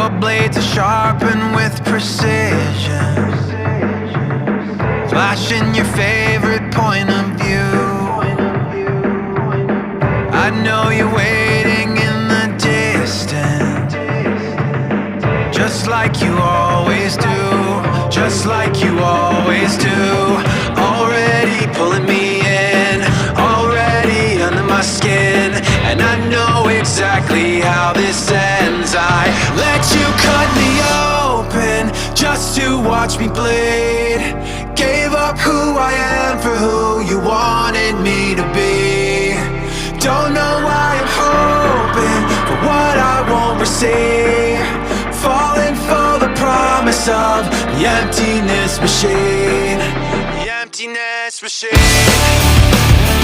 Your blades are sharpened with precision, flashing your favorite point of view. I know you're waiting in the distance, just like you always do, just like you always do. Already pulling me in, already under my skin, and I know exactly how this ends. I let you cut me open just to watch me bleed. Gave up who I am for who you wanted me to be. Don't know why I'm hoping for what I won't receive, falling for the promise of the emptiness machine. The emptiness machine.